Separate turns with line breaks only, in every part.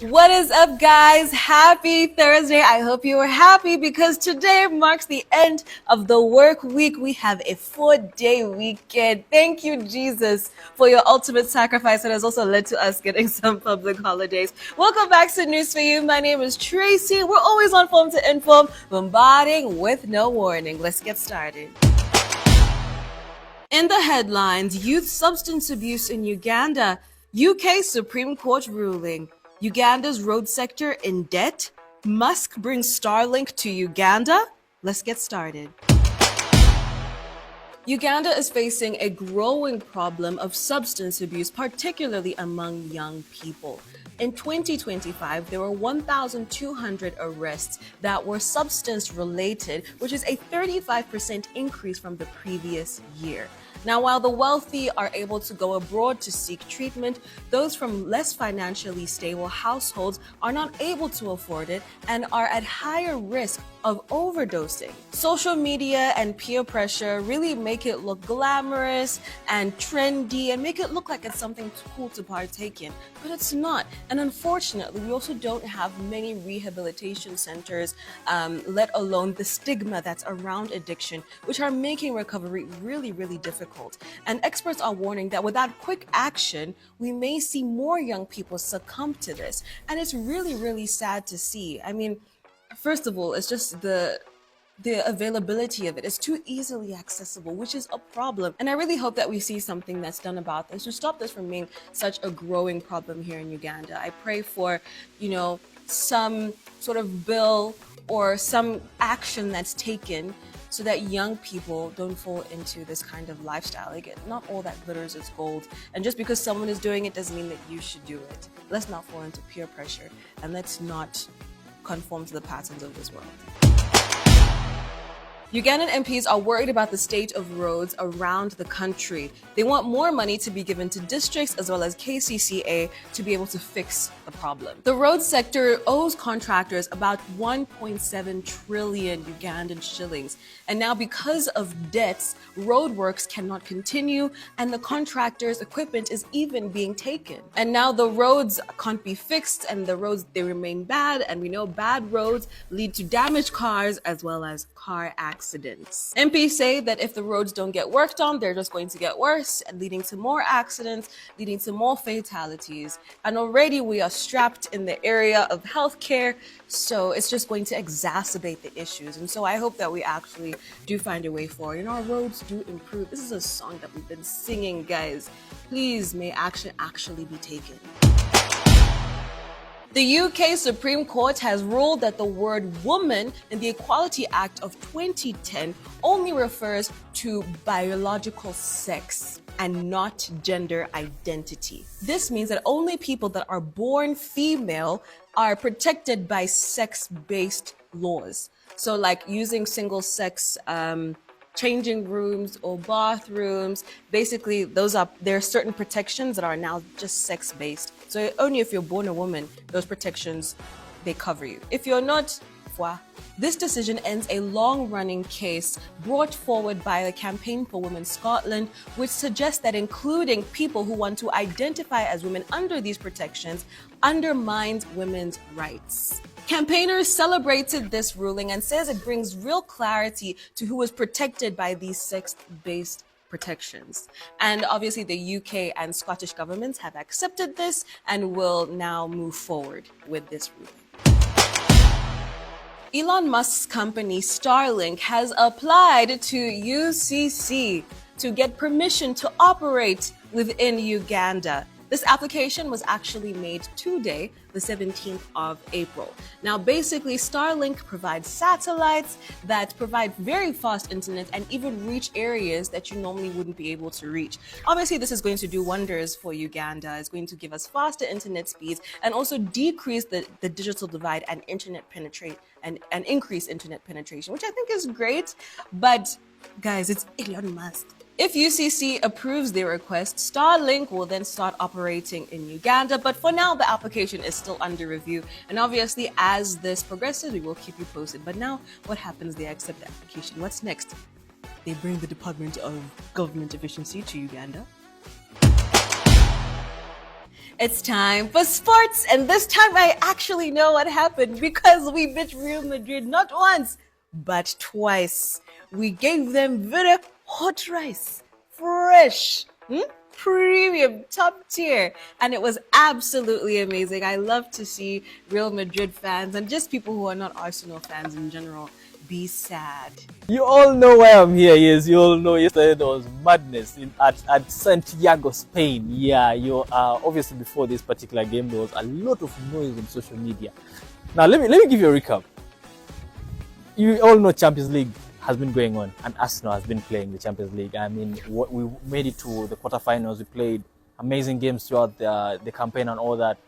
What is up, guys? Happy Thursday. I hope you are happy because today marks the end of the work week. We have a 4-day weekend. Thank you, Jesus, for your ultimate sacrifice that has also led to us getting some public holidays. Welcome back to News for You. My name is Tracy. We're always on Form to Inform, bombarding with no warning. Let's get started. In the headlines, youth substance abuse in Uganda, UK Supreme Court ruling, Uganda's road sector in debt, Musk brings Starlink to Uganda. Let's get started. Uganda is facing a growing problem of substance abuse, particularly among young people. In 2025, there were 1,200 arrests that were substance related, which is a 35% increase from the previous year. Now, while the wealthy are able to go abroad to seek treatment, those from less financially stable households are not able to afford it and are at higher risk of overdosing. Social media and peer pressure really make it look glamorous and trendy and make it look like it's something cool to partake in, but it's not. And unfortunately, we also don't have many rehabilitation centers, let alone the stigma that's around addiction, which are making recovery really, really difficult. And experts are warning that without quick action, we may see more young people succumb to this. And it's really, really sad to see. I mean, first of all, it's just the availability of it is too easily accessible, which is a problem. And I really hope that we see something that's done about this to stop this from being such a growing problem here in Uganda. I pray for, some sort of bill or some action that's taken so that young people don't fall into this kind of lifestyle. Again, not all that glitters is gold. And just because someone is doing it doesn't mean that you should do it. Let's not fall into peer pressure and let's not conform to the patterns of this world. Ugandan MPs are worried about the state of roads around the country. They want more money to be given to districts as well as KCCA to be able to fix the problem. The road sector owes contractors about 1.7 trillion Ugandan shillings. And now because of debts, roadworks cannot continue and the contractors' equipment is even being taken. And now the roads can't be fixed and the roads, they remain bad. And we know bad roads lead to damaged cars as well as car accidents. MPs say that if the roads don't get worked on, they're just going to get worse, and leading to more accidents, leading to more fatalities. And already we are strapped in the area of healthcare, so it's just going to exacerbate the issues. And so I hope that we actually do find a way forward and our roads do improve. This is a song that we've been singing, guys. Please, may action actually be taken. The UK Supreme Court has ruled that the word woman in the Equality Act of 2010 only refers to biological sex and not gender identity. This means that only people that are born female are protected by sex-based laws. So like using single-sex changing rooms or bathrooms, basically there are certain protections that are now just sex-based. So only if you're born a woman, those protections, they cover you. If you're not, this decision ends a long-running case brought forward by the Campaign for Women Scotland, which suggests that including people who want to identify as women under these protections undermines women's rights. Campaigners celebrated this ruling and says it brings real clarity to who is protected by these sex-based protections. And obviously the UK and Scottish governments have accepted this and will now move forward with this ruling. Elon Musk's company Starlink has applied to UCC to get permission to operate within Uganda. This application was actually made today, the 17th of April. Now, basically, Starlink provides satellites that provide very fast internet and even reach areas that you normally wouldn't be able to reach. Obviously, this is going to do wonders for Uganda. It's going to give us faster internet speeds and also decrease the digital divide and increase internet penetration, which I think is great. But guys, it's Elon Musk. If UCC approves their request, Starlink will then start operating in Uganda. But for now, the application is still under review. And obviously, as this progresses, we will keep you posted. But now, what happens? They accept the application. What's next? They bring the Department of Government Efficiency to Uganda. It's time for sports, and this time I actually know what happened because we beat Real Madrid not once, but twice. We gave them very hot rice, fresh, premium, top tier, and it was absolutely amazing. I love to see Real Madrid fans and just people who are not Arsenal fans in general be sad.
You all know why I'm here. Yes, you all know yesterday there was madness at Santiago, Spain. Yeah, obviously before this particular game there was a lot of noise on social media. Now let me give you a recap. You all know Champions League has been going on and Arsenal has been playing the Champions League. I mean, we made it to the quarterfinals. We played amazing games throughout the campaign and all that.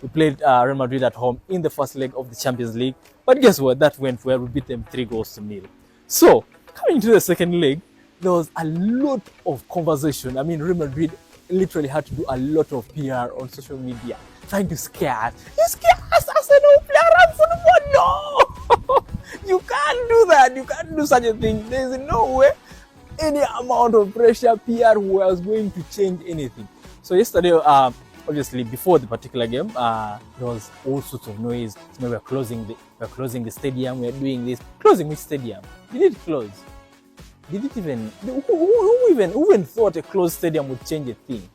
We played Real Madrid at home in the first leg of the Champions League. But guess what? That went well. We beat them 3-0. So, coming into the second leg, there was a lot of conversation. I mean, Real Madrid literally had to do a lot of PR on social media, trying to scare us. You scare us, Arsenal player and football? No! You can't do that. You can't do such a thing. There's no way any amount of pressure, PR was going to change anything. So yesterday, obviously, before the particular game, there was all sorts of noise. You know, we're closing the stadium. We're doing this. Closing which stadium? Did it close? Did it even? Who even thought a closed stadium would change a thing?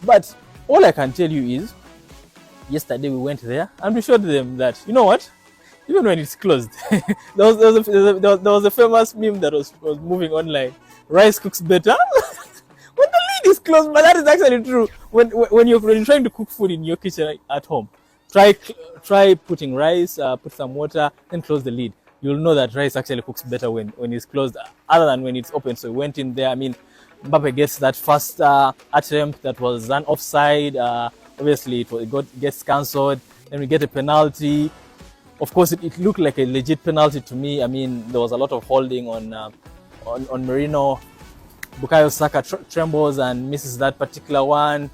But all I can tell you is, yesterday we went there and we showed them that, you know what? Even when it's closed, there was a famous meme that was moving online. Rice cooks better. When the lid is closed, but that is actually true. When you're trying to cook food in your kitchen at home, try putting rice, put some water, then close the lid. You'll know that rice actually cooks better when it's closed, other than when it's open. So we went in there. I mean, Mbappe gets that first attempt that was an offside. Obviously, it gets cancelled. Then we get a penalty. Of course, it looked like a legit penalty to me. I mean, there was a lot of holding on Merino. Bukayo Saka trembles and misses that particular one.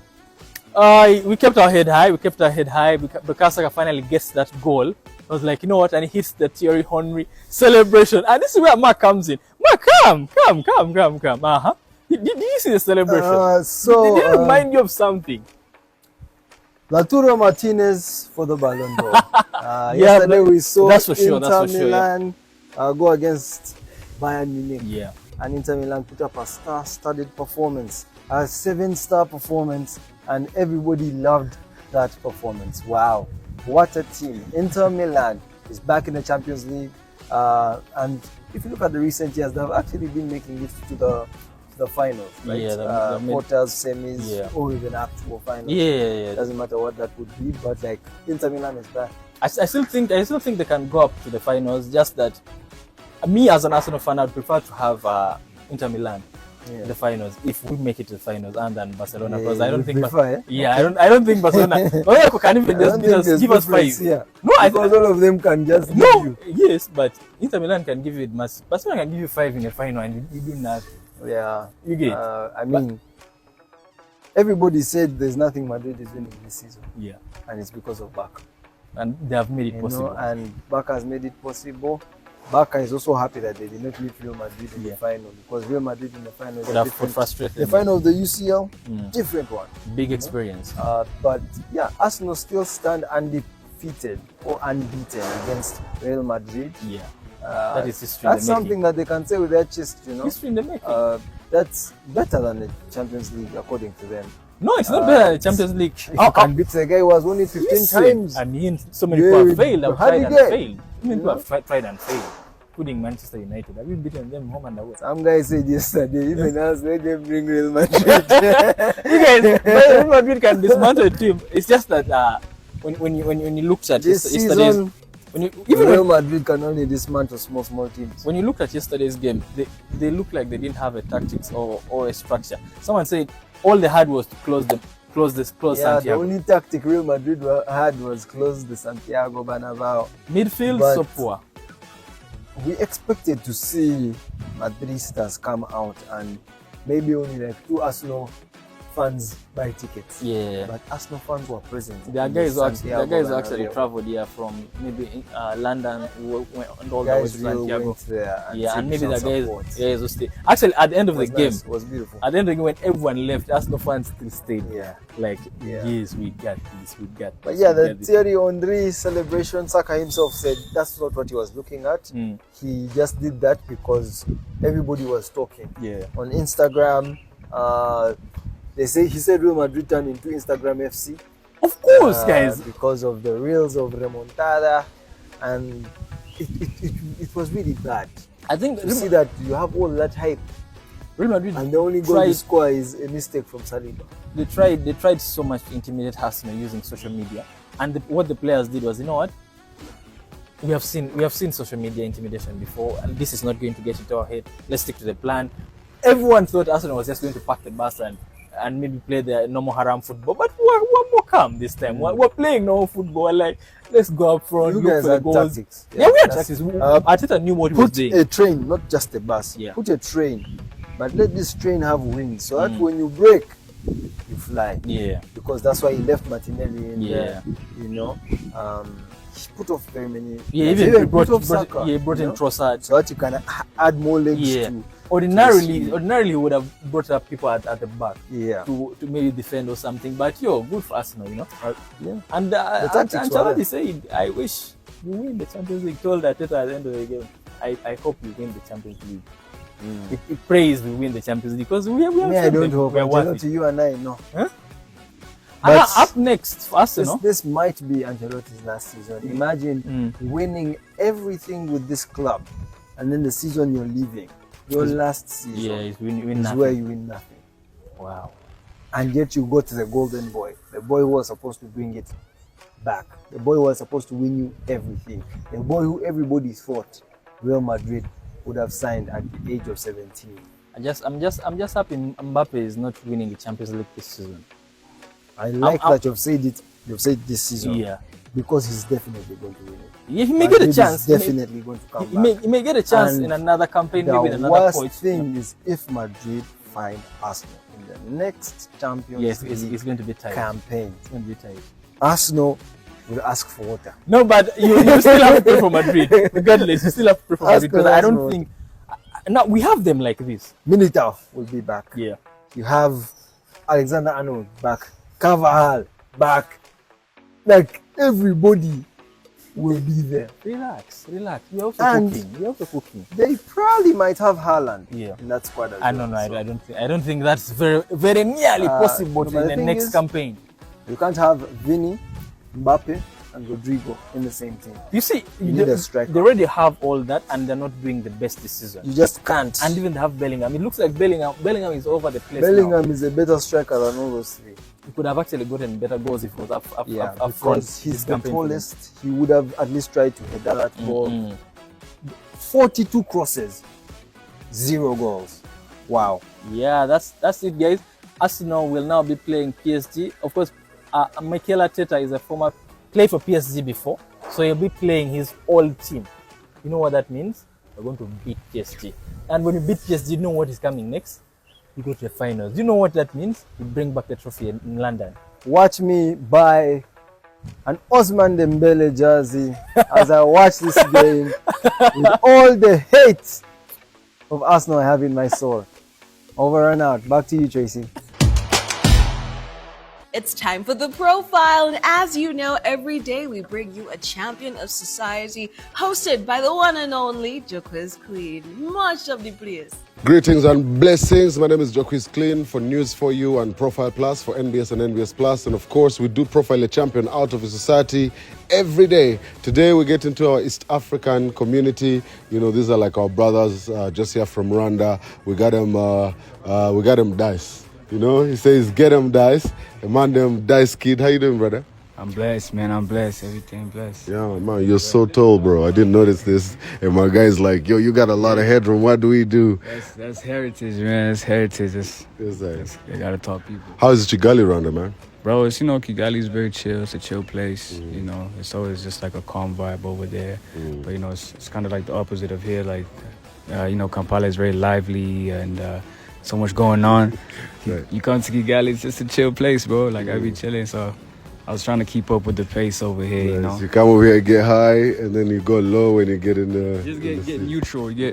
We kept our head high. Bukayo Saka finally gets that goal. I was like, you know what? And he hits the Thierry Henry celebration. And this is where Mark comes in. Mark, come. Did you see the celebration? Did it remind you of something?
Lautaro Martinez for the Ballon d'Or. Yesterday we saw Inter Milan go against Bayern Munich.
Yeah.
And Inter Milan put up a star-studded performance, a 7-star performance, and everybody loved that performance. Wow, what a team. Inter Milan is back in the Champions League. And if you look at the recent years, they've actually been making it to the finals, right?
Yeah,
quarters, semis,
yeah,
or even actual finals.
Yeah.
Doesn't matter what that would be, but like Inter Milan is back.
I still think they can go up to the finals. Just that, me as an Arsenal fan, I'd prefer to have Inter Milan in the finals if we make it to the finals, and then Barcelona, because I don't think I don't think Barcelona can even just give us 5.
Yeah.
No,
because all of them can just give you.
Yes, but Inter Milan can give you it much. Barcelona can give you 5 in the final, and you do nothing.
Yeah,
you get.
I mean, everybody said there's nothing Madrid is winning this season.
Yeah,
and it's because of Barca,
and they have made it possible.
And Barca has made it possible. Barca is also happy that they did not meet Real Madrid in the final, because Real Madrid in the final is
the
final of the UCL, different one.
Big experience.
But yeah, Arsenal still stand undefeated or unbeaten against Real Madrid.
Yeah. That is history.
That's something that they can say with their chest, you know.
History in the making.
That's better than the Champions League, according to them.
No, it's not better than the Champions League.
If you can beat the guy who has won it 15 times.
I mean, so many people have failed. Have tried and failed. Many people have tried and failed, including Manchester United. Have you beaten them home and away?
Some guy said yesterday, even us, let them bring Real Madrid.
You guys, Real Madrid can dismantle a team. It's just that when you looked at yesterday's.
Real Madrid can only dismantle small teams.
When you looked at yesterday's game, they looked like they didn't have a tactics or a structure. Someone said all they had was to close Santiago.
The only tactic Real Madrid had was close the Santiago Bernabeu.
Midfield so poor.
We expected to see Madridistas come out and maybe only like 2 Arsenal fans buy tickets.
Yeah.
But Arsenal fans were present.
There are guys who actually
Bernabeu.
traveled here from maybe London, who went all the way
Guys
to
really
Santiago.
went there and
Yeah, and maybe
showed
the guys,
support.
guys who stayed. Actually, at the end of the
It was
game,
nice. It was beautiful.
at the end of the game, when everyone left, Arsenal fans still stayed.
Yeah.
Like,
Yeah.
yes, we got this, we got
But
this.
yeah,
we
the
got this.
Thierry Henry celebration, Saka himself said that's not what he was looking at.
Mm.
He just did that because everybody was talking.
Yeah.
On Instagram, he said Real Madrid turned into Instagram FC.
Of course, guys.
Because of the reels of remontada, and it was really bad.
I think
You see that you have all that hype,
Real Madrid
and the only goal you score is a mistake from Saliba.
they tried so much to intimidate Arsenal using social media, and what the players did was, you know what? We have seen social media intimidation before, and this is not going to get into our head. Let's stick to the plan. Everyone thought Arsenal was just going to pack the bus and maybe play the normal haram football, but we're more calm this time. We're playing normal football. Like, let's go up front,
You
look
guys
for the
had
goals.
tactics.
Yeah, we had
That's-
tactics. Arteta knew what he was
Put
doing.
a train, not just a bus.
Yeah.
Put a train, but let this train have wings so that when you break, you fly.
Yeah.
Because that's why he left Martinelli in
Yeah.
there. You know, he put off very many.
Yeah,
like,
even he
put off
brought
Saka,
in
you know,
Trossard.
so that you can add more legs
Yeah.
to.
Ordinarily,
Yes.
he would have brought up people at the back
Yeah.
to maybe defend or something. But good for Arsenal, you know.
Yeah.
And
tactics were
Ancelotti
there.
said, "I wish you win the Champions League." Told Arteta at the end of the game, "I hope you win the Champions League." He prays we win the Champions League because we have.
Me, I don't hope.
we are worth
Ancelotti,
it.
you and I know.
Huh?
But
Up next for Arsenal.
this might be Ancelotti's last season. Imagine winning everything with this club, and then the season you're leaving, your last season,
Yeah, it's win
is
nothing.
where you win nothing.
Wow.
And yet you go to the golden boy, the boy who was supposed to bring it back, the boy who was supposed to win you everything, the boy who everybody thought Real Madrid would have signed at the age of 17.
I'm just happy Mbappe is not winning the Champions League this season.
I like
I'm-
that you've said it. You've said this season.
Yeah.
Because he's definitely going to win it.
Yeah, he may get a
Madrid
chance.
is definitely going to come back.
He may get a chance
And
in another campaign,
The
maybe in another
worst
point.
thing is if Madrid find Arsenal in the next Champions
Yes,
League
it's going to be tight.
campaign,
It's going to be tight.
Arsenal will ask for water.
No, but you still have to pray for Madrid. Regardless, you still have to pray for Madrid because I don't
Arsenal.
think. Now we have them like this.
Militao will be back.
Yeah.
You have Alexander Arnold back. Carvajal back. Like everybody will be there.
Relax. We're also
And-
cooking. We're also cooking.
They probably might have Haaland
Yeah.
in that squad as
I
well.
don't know.
So
I don't think that's very nearly possible
no,
in
but the
the
thing
next
is-
campaign.
you can't have Vini, Mbappe, and Rodrigo in the same team.
You see,
You need a striker.
they already have all that, and they're not doing the best this season.
You just can't.
And even they have Bellingham. It looks like Bellingham is over the place now.
Bellingham is a better striker than all those three.
He could have actually gotten better goals if he was up
Because
front.
he's
this
the
campaign for them.
tallest. He would have at least tried to head that ball.
Mm.
42 crosses, 0 goals. Wow.
Yeah, that's it, guys. Arsenal will now be playing PSG. Of course, Mikel Arteta is a former played for PSG before, so he'll be playing his old team. You know what that means? We're going to beat PSG. And when you beat PSG, you know what is coming next? You go to the finals. You know what that means? You bring back the trophy in London.
Watch me buy an Osman Dembele jersey as I watch this game with all the hate of Arsenal I have in my soul. Over and out. Back to you, Tracy.
It's time for the profile, and as you know, every day we bring you a champion of society, hosted by the one and only Joquiz Queen. Much of the please.
Greetings and blessings. My name is Joquiz Clean for News for You and Profile Plus for NBS and NBS Plus. And of course, we do profile a champion out of a society every day. Today, we get into our East African community. You know, these are like our brothers just here from Rwanda. We got them Dice. You know, he says, get them Dice. The man them Dice Kid. How you doing, brother?
I'm blessed, man. I'm blessed. Everything blessed.
Yeah, man, you're so tall, bro. I didn't notice this. And my guy's like, yo, you got a lot of headroom. What do we do?
That's heritage, man. That's heritage.
It's like,
I gotta talk people.
how is Kigali around there, man?
Bro, it's, Kigali's very chill. It's a chill place. It's always just like a calm vibe over there. But, it's kind of like the opposite of here. Like, Kampala is very lively and so much going on.
Right.
You come to Kigali, it's just a chill place, bro. Like I be chilling, so I was trying to keep up with the pace over here, you know.
Nice. You come over here, get high, and then you go low when you get in the.
Just
in the
get
city.
neutral. You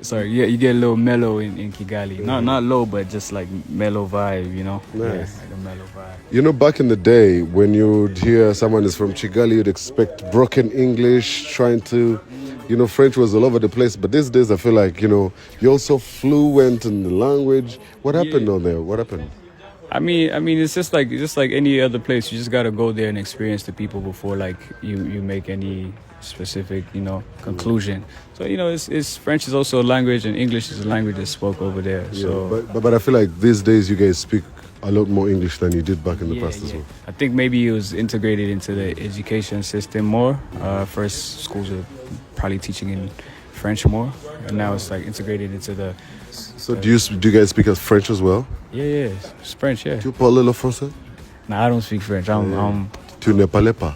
get a little mellow in Kigali. Not low, but just like mellow vibe, you know.
Nice.
Yeah, like a mellow vibe.
You know, back in the day, when you'd hear someone is from Kigali, you'd expect broken English, trying to, French was all over the place. But these days, I feel like, you're also fluent in the language. What happened on there? What happened?
I mean, it's just like any other place. You just gotta go there and experience the people before like you make any specific conclusion. So it's French is also a language and English is a language that's spoke over there.
Yeah,
So
but I feel like these days you guys speak a lot more English than you did back in the past as well.
I think maybe it was integrated into the education system more. First, schools were probably teaching in French more, and now it's like integrated into the.
So do you guys speak as French as well?
Yeah, it's French, yeah.
Tu parles le français?
Nah, I don't speak French. I'm
Tu ne parles pas?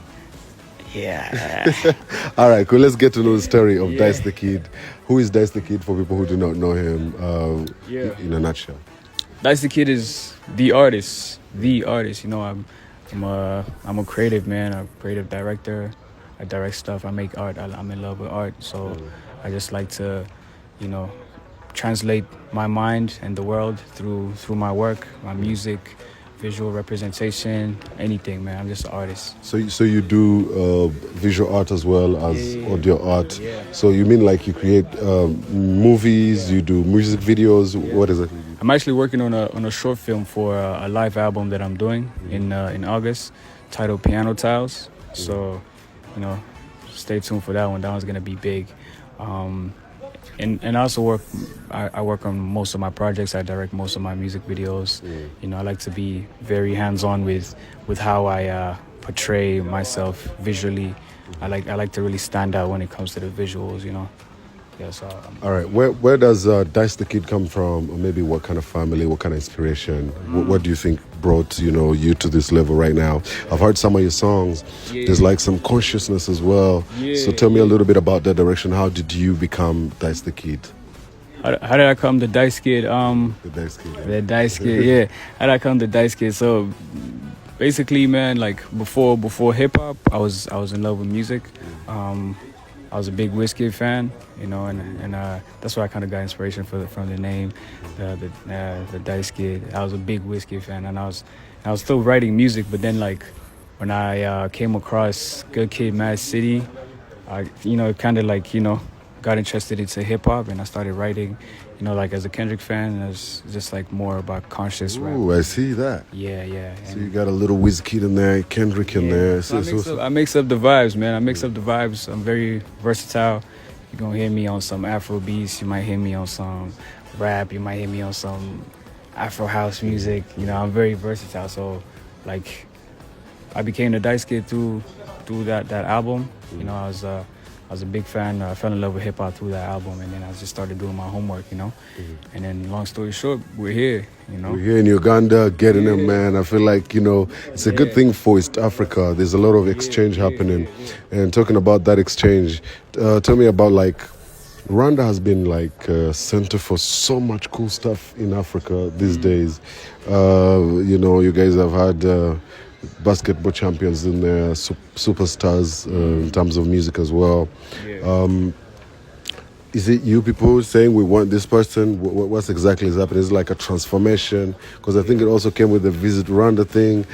yeah.
All right, cool. Let's get to know the story of Dice the Kid. Who is Dice the Kid for people who do not know him in a nutshell?
Dice the Kid is the artist. I'm a creative man, a creative director. I direct stuff. I make art. I'm in love with art. So I just like to, translate my mind and the world through my work, my music, visual representation, anything, man. I'm just an artist.
So you do visual art as well as audio art.
Yeah.
So you mean like you create movies, you do music videos? What is it?
I'm actually working on a short film for a live album that I'm doing in August, titled Piano Tiles. So, stay tuned for that one. That one's gonna be big. And I also work on most of my projects. I direct most of my music videos. I like to be very hands-on with how I portray myself visually. I like to really stand out when it comes to the visuals. Yeah, so
All right, where does Dice the Kid come from, or maybe what kind of family, what kind of inspiration? What do you think brought you to this level right now? I've heard some of your songs. There's like some consciousness as well. So tell me a little bit about that direction. How did you become Dice the Kid?
how did I come the Dice Kid?
The Dice Kid.
The Dice Kid, yeah. How did I come the Dice Kid? So basically, man, like before hip hop, I was in love with music. I was a big Wizkid fan, and that's where I kind of got inspiration from the name, the Dice Kid. I was a big Wizkid fan, and I was still writing music. But then, like, when I came across Good Kid, Mad City, I kind of like got interested into hip hop, and I started writing. Like as a Kendrick fan, it's just like more about conscious rap.
Ooh, I see that.
Yeah.
So you got a little Wizkid in there, Kendrick in there.
So I mix up the vibes, man. I'm very versatile. You're gonna hear me on some Afro beats. You might hear me on some rap. You might hear me on some Afro house music. I'm very versatile. So, like, I became the Dice Kid through that album. I was a big fan. I fell in love with hip hop through that album, and then I just started doing my homework, And then, long story short, we're here,
We're here in Uganda, getting them, man. I feel like, it's a good thing for East Africa. There's a lot of exchange happening. And talking about that exchange, tell me about, like, Rwanda has been, like, a center for so much cool stuff in Africa these days. You guys have had basketball champions in there, superstars in terms of music as well. Is it you people saying we want this person? What's exactly is happening? Is it like a transformation? Because I think it also came with the Visit Rwanda thing.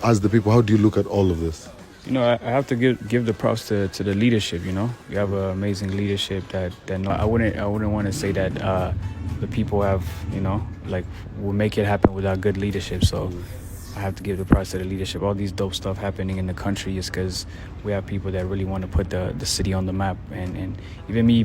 As the people, how do you look at all of this?
I have to give the props to the leadership. You have amazing leadership that I wouldn't want to say that the people have will make it happen without good leadership. So I have to give the props to the leadership. All these dope stuff happening in the country is because we have people that really want to put the city on the map. And even me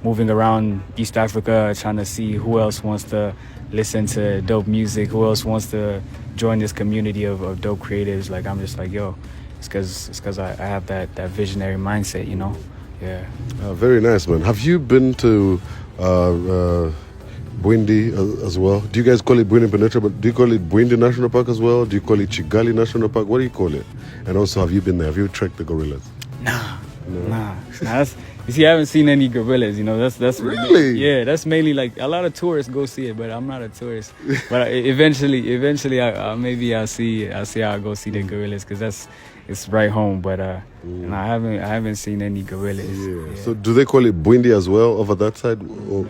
moving around East Africa, trying to see who else wants to listen to dope music, who else wants to join this community of dope creatives. Like, I'm just like, yo, it's because I have that visionary mindset, Yeah.
Very nice, man. Have you been to Bwindi as well? Do you guys call it Bwindi Penetra, but do you call it Bwindi National Park as well? Do you call it Kigali National Park? What do you call it? And also, have you been there? Have you trekked the gorillas?
Nah. That's, You see, I haven't seen any gorillas. You know, that's
Really?
Yeah, that's mainly like a lot of tourists go see it, but I'm not a tourist. But eventually, maybe I'll see I'll go see the gorillas because it's right home. But and I haven't seen any gorillas.
Yeah. So do they call it Bwindi as well over that side? Or?
No.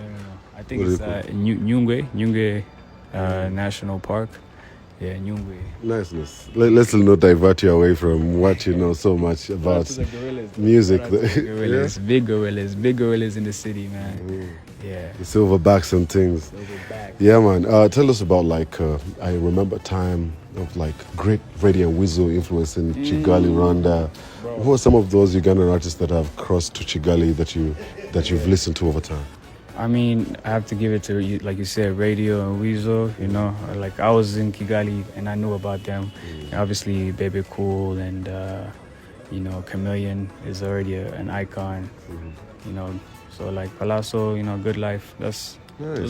I think
What
it's
do they call
Nyungwe National Park. Yeah, Nyungwe.
Nice. Let's not divert you away from what you know so much about music.
Gorillas, big gorillas in the city, man. Yeah.
The silverbacks and things. Yeah, man. Tell us about I remember a time of like great Radio and Weasel influence in Kigali, Rwanda. Who are some of those Ugandan artists that have crossed to Kigali that you've listened to over time?
I mean, I have to give it to you, like you said, Radio and Weasel. You know, like I was in Kigali and I knew about them. Obviously, Baby Cool and you know, Chameleon is already an icon. You know, so like Palazzo, you know, Good Life. Those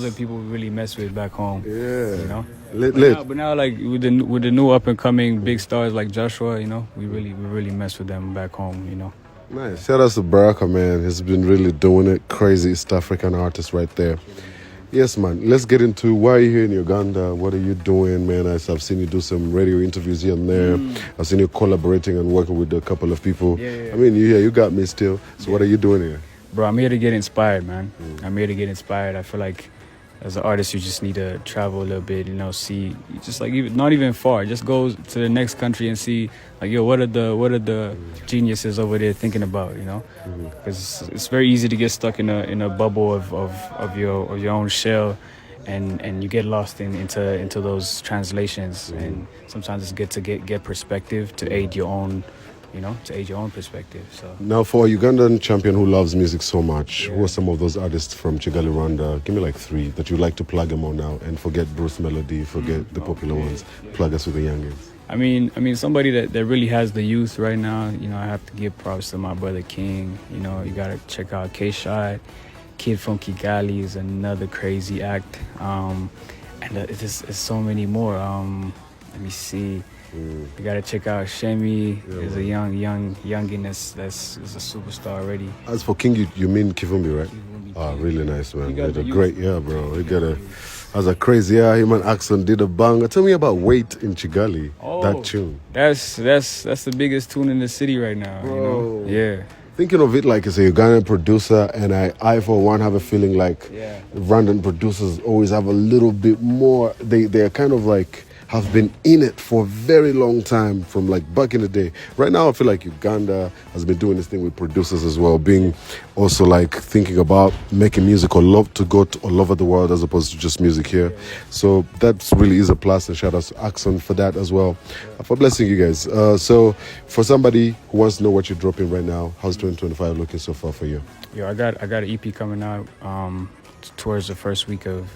are people we really mess with back home.
Yeah,
you know.
Lit.
But now, like with the new up and coming big stars like Joshua, you know, we really mess with them back home. You know.
Nice. Shout out to Baraka, man. He's been really doing it. Crazy East African artist right there. Yes, man. Let's get into why are you here in Uganda? What are you doing, man? I've seen you do some radio interviews here and there. I've seen you collaborating and working with a couple of people.
Yeah.
I mean, you got me still. So what are you doing here?
Bro, I'm here to get inspired, man. I'm here to get inspired. I feel like as an artist, you just need to travel a little bit, you know, see, just like not even far, just go to the next country and see, like, yo, what are the geniuses over there thinking about, you know? Because it's very easy to get stuck in a bubble of your own shell, and you get lost into those translations. And sometimes it's good to get perspective to aid your own. You know, to aid your own perspective. So
Now, for a Ugandan champion who loves music so much, who are some of those artists from Kigali, Rwanda? Give me like 3 that you'd like to plug them on now, and forget Bruce Melody, forget the popular ones. Plug us with the youngins.
I mean, somebody that really has the youth right now. You know, I have to give props to my brother King. You know, you gotta check out K-Shot. Kid from Kigali is another crazy act. And it's so many more. Let me see. You gotta check out Shemi. There's a youngin that's is a superstar already.
As for King, you mean Kivumbi, right?
Kivumbi,
Ah, really nice, man.
got
They're
the
great, bro. You got as a crazy, him and Axon did a banger. Tell me about Wait in Kigali, that tune.
That's the biggest tune in the city right now.
Bro.
You know? Yeah.
Thinking of it like it's a Ugandan producer, and I for one have a feeling like Rwandan producers always have a little bit more. They're kind of like have been in it for a very long time from like back in the day. Right now I feel like Uganda has been doing this thing with producers as well, being also like thinking about making music or love to go to all over the world as opposed to just music here. So that really is a plus, and shout out to Axon for that as well, for blessing you guys. So for somebody who wants to know what you're dropping right now, how's 2025 looking so far for you?
Yo, I got an EP coming out towards the first week of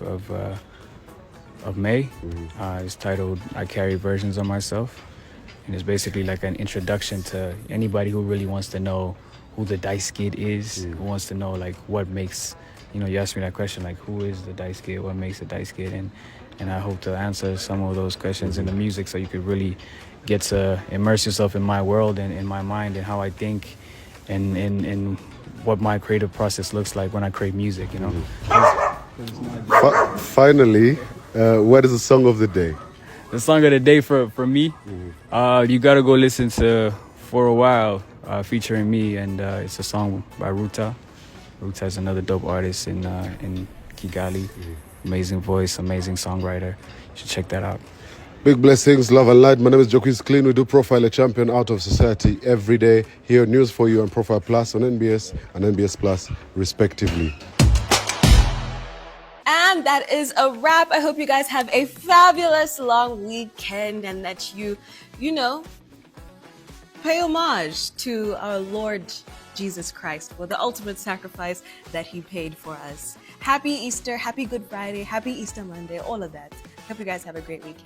May. It's titled I Carry Versions of Myself, and it's basically like an introduction to anybody who really wants to know who the Dice Kid is, who wants to know like what makes, you know, you asked me that question, like who is the Dice Kid, what makes the Dice Kid, and I hope to answer some of those questions in the music so you could really get to immerse yourself in my world and in my mind and how I think and what my creative process looks like when I create music, you know.
Finally, what is the song of the day?
The song of the day for me, you gotta go listen to For a While, featuring me, and it's a song by Ruta. Ruta is another dope artist in Kigali. Amazing voice, amazing songwriter. You should check that out.
Big blessings, love and light. My name is Joquis Clean. We do Profile a Champion out of society every day. Here, News for You and Profile Plus on NBS and NBS Plus, respectively.
And that is a wrap. I hope you guys have a fabulous long weekend and that you know, pay homage to our Lord Jesus Christ for the ultimate sacrifice that he paid for us. Happy Easter, happy Good Friday, happy Easter Monday, all of that. Hope you guys have a great weekend.